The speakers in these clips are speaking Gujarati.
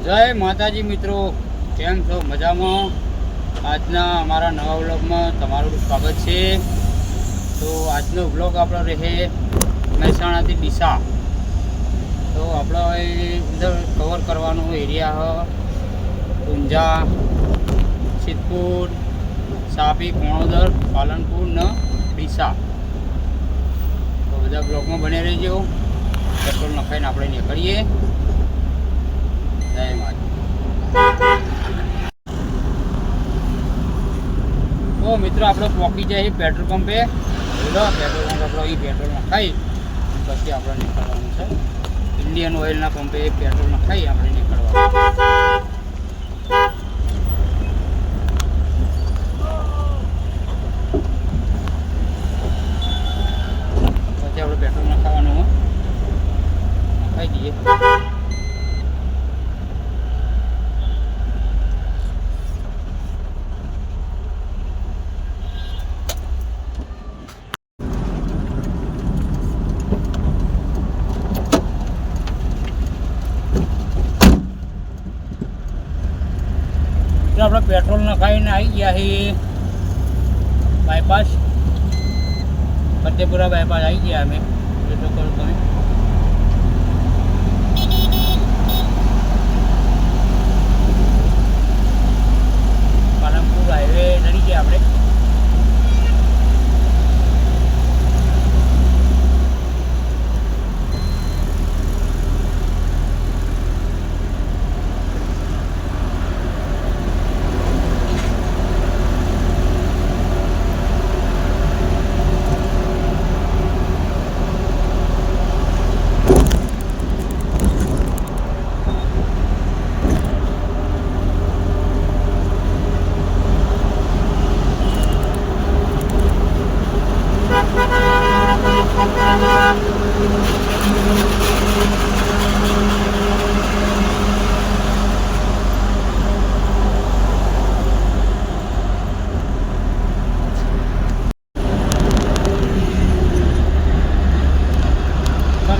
જય માતાજી મિત્રો, કેમ છો? મજામાં? આજના અમારા નવા વ્લોગમાં તમારું સ્વાગત છે. તો આજનો વ્લોગ આપણો રહે મહેસાણાથી ડીસા. તો આપણો અંદર કવર કરવાનો એરિયા ઊંઝા, સિદ્ધપુર, સાપી, કોણોદર, પાલનપુર ને ડીસા. તો બધા બ્લોગમાં બને રહેજો. પેટ્રોલ નખાઈને આપણે નીકળીએ. જય માતા. તો મિત્રો આપણે પહોંચી જાય પેટ્રોલ પંપે. પેટ્રોલ પંપ આપણે અહીં પેટ્રોલ નખાઈ પછી આપણે નીકળવાનું છે. ઇન્ડિયન ઓઇલના પંપે પેટ્રોલ નખાઈ આપણે નીકળવાનું. પછી આપણે પેટ્રોલ નખાવાનું નખાઈ દઈએ. આપણે પેટ્રોલ નખાઈને આવી ગયા છીએ બાયપાસ, ફતેપુરા બાયપાસ આવી ગયા અમે. જોજો કરો તમે. પાલનપુર હાઈવે ચડી ગયા આપણે.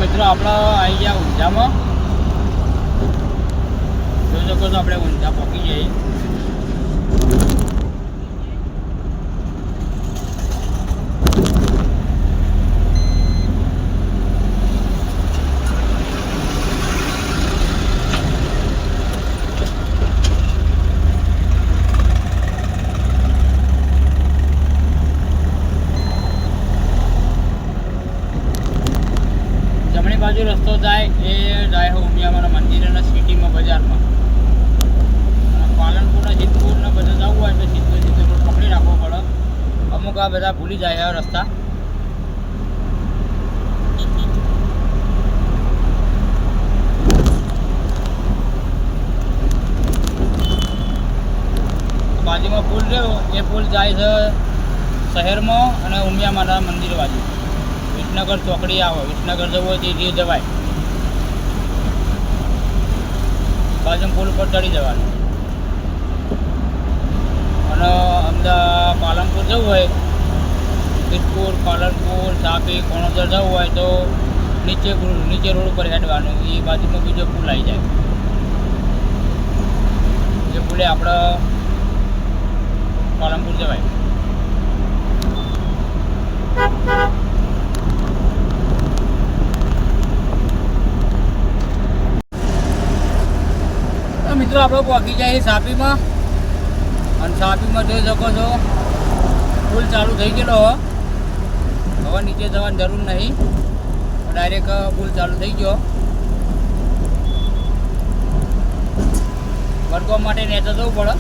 મિત્રો આપણે આવી ગયા ઊંઝામાં. જોઈ શકો છો આપણે ઊંઝા પહોંચી જઈએ. જમણી બાજુ રસ્તો જાય એ જાય ઉમિયામાના મંદિર અને સિટીમાં બજારમાં. અને પાલનપુરના સિદ્ધપુરને બધા જવું હોય તો સિદ્ધપુર પકડી રાખવો પડે. અમુક આ બધા ભૂલી જાય આ રસ્તા. બાજુમાં પુલ રહ્યો એ પુલ જાય છે શહેરમાં અને ઉમિયામાના મંદિર બાજુ. વિસનગર ચોકડી આવો, વિસનગર જવું હોય તે જવાય. બાજુ પુલ ઉપર ચડી જવાનું. અને અમદાવાદ પાલનપુર જવું હોય, સિદ્ધપુર, પાલનપુર, સાપી, કોણોદર જવું હોય તો નીચે રોડ ઉપર હેડવાનું. એ બાજુમાં બીજો પુલ આવી જાય. એ પુલે આપણે પાલનપુર જવાય. મિત્રો આપણે પહોંચી જાય સાપીમાં. અને સાપીમાં જોઈ શકો છો પુલ ચાલુ થઈ ગયેલો. હવે નીચે જવાની જરૂર નહીં, ડાયરેક્ટ પુલ ચાલુ થઈ ગયો. વળગવા માટે નેચે જવું પડે,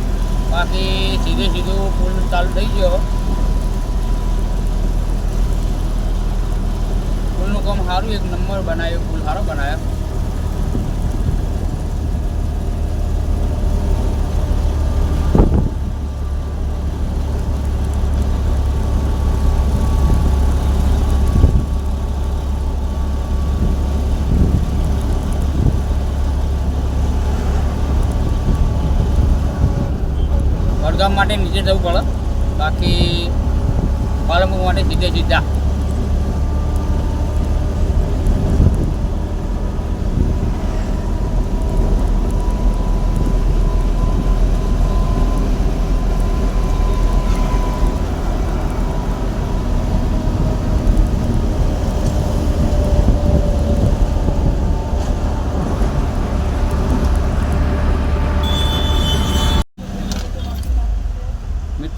બાકી સીધું પુલ ચાલુ થઈ ગયો. પુલનું કામ સારું, એક નંબર બનાવ્યો. પુલ સારો બનાવ્યો. વડગામ માટે નીચે જવું પડે, બાકી પાલનપુર માટે સીધા.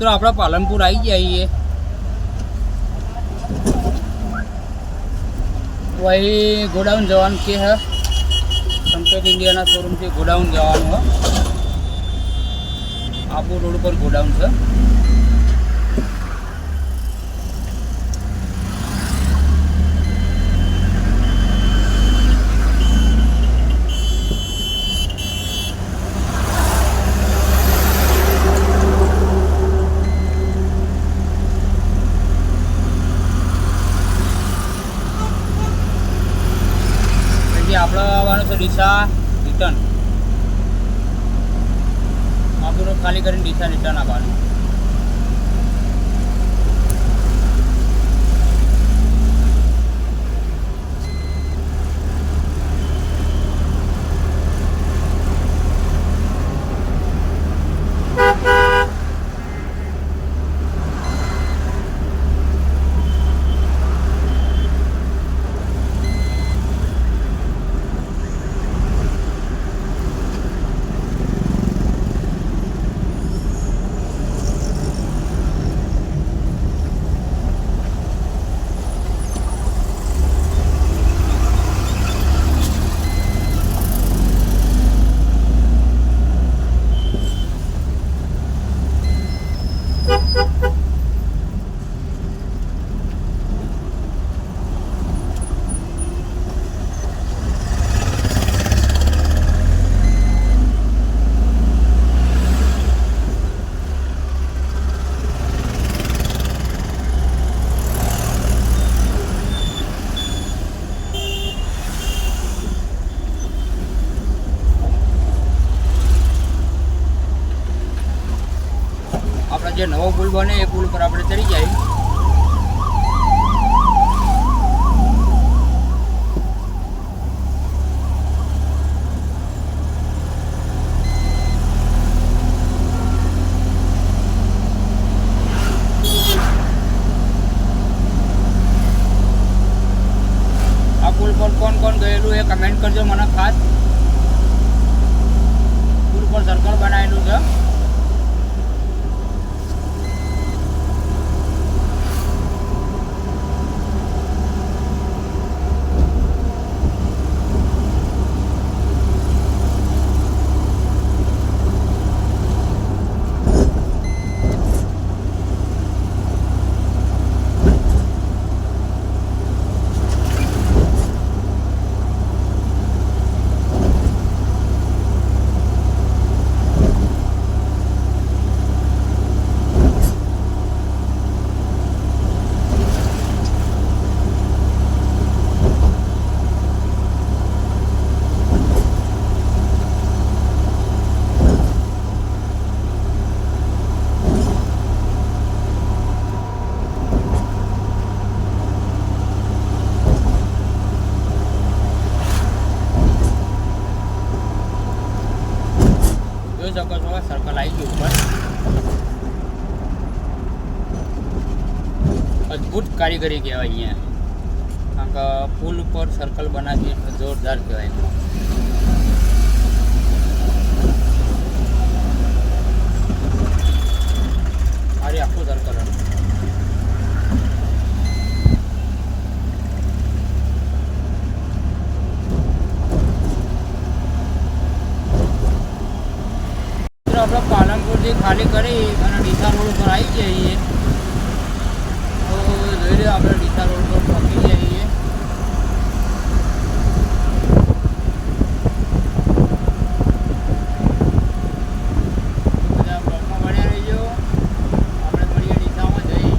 મિત્રો આપણે પાલનપુર આવી ગયા છીએ. વही ગોડાઉન જવાનું કે હે સંકેત ઇન્ડિયાના શોરૂમથી ગોડાઉન જવાનું હે. આબુ રોડ પર ગોડાઉન છે. આપણે આવવાનું છે ડીસા રિટર્ન. આબુ રોડ ખાલી કરીને ડીસા રિટર્ન આવવાનું. આપણે જે નવો પુલ બને એ પુલ પર આપણે ચડી જાય. આ પુલ પર કોણ કોણ ગયેલું એ કમેન્ટ કરજો મને ખાસ. પુલ પર સર્કલ બનાવેલું છે. શકો છો સર્કલ આવી ગયું ઉપર. અદ્ભુત કારીગરી કહેવાય અહીંયા. કારણ કે પુલ ઉપર સર્કલ બનાવી એટલે જોરદાર કહેવાય. અરે આખું સર્કલ આપણે પાલનપુરથી ખાલી કરી અને ડીસા રોડ ઉપર આવી જઈએ. તો જોઈ લો આપણે ડીસા રોડ પર પહોંચી જઈએ. બધા બ્લોકમાં મળ્યા રહીજો. આપણે મળીએ ડીસામાં જઈ.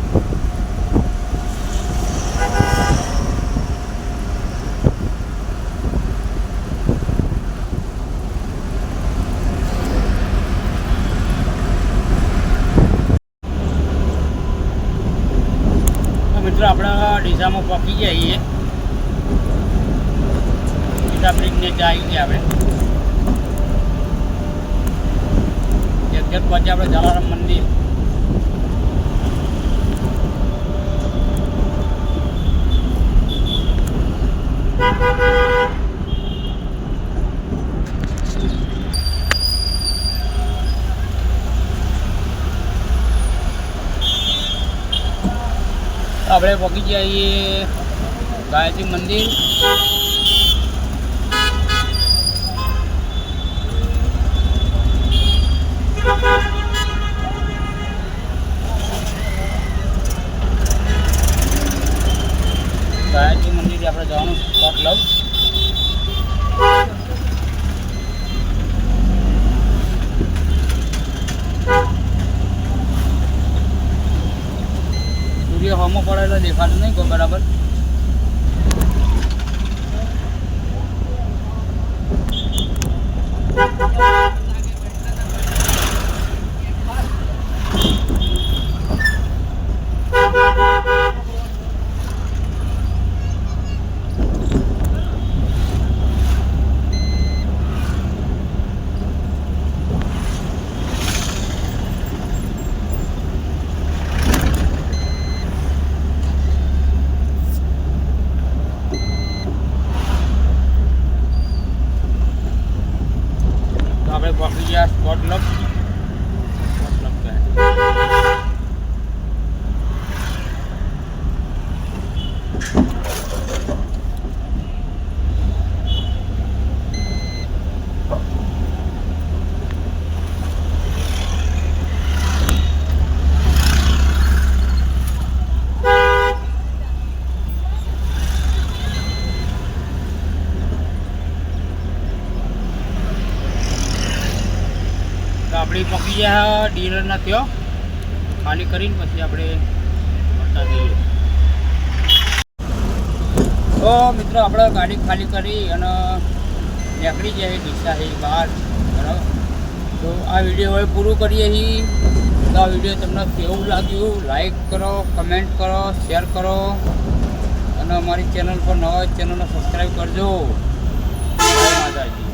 મિત્રો આપણે ડીસામાં પહોંચી જઈએ. ડીસા બ્રિજ નીચે આવી ગયા આપણે. એક્ઝેક્ટ પછી આપણે જલારામ મંદિર. આપણે પહોંચી જઈએ ગાયત્રી મંદિર. ગાયત્રી મંદિર આપણે જવાનું સ્પોટ લવ. સૂર્ય હમો પડે એટલે દેખાતું નહીં કોઈ બરાબર. આપણે પહોંચી ગયા સ્પોટ ક્લબ. આપણે પહોંચી ગયા ડીલરના ત્યાં ખાલી કરીને પછી આપણે મળતા જઈએ. તો મિત્રો આપણે ગાડી ખાલી કરી અને નીકળી જાય દિશા છે બહાર. બરાબર, તો આ વિડીયો હવે પૂરું કરીએ છીએ. તો આ વિડીયો તમને કેવું લાગ્યું લાઈક કરો, કમેન્ટ કરો, શેર કરો અને અમારી ચેનલ પર નવા ચેનલને સબસ્ક્રાઈબ કરજો. જય માતાજી.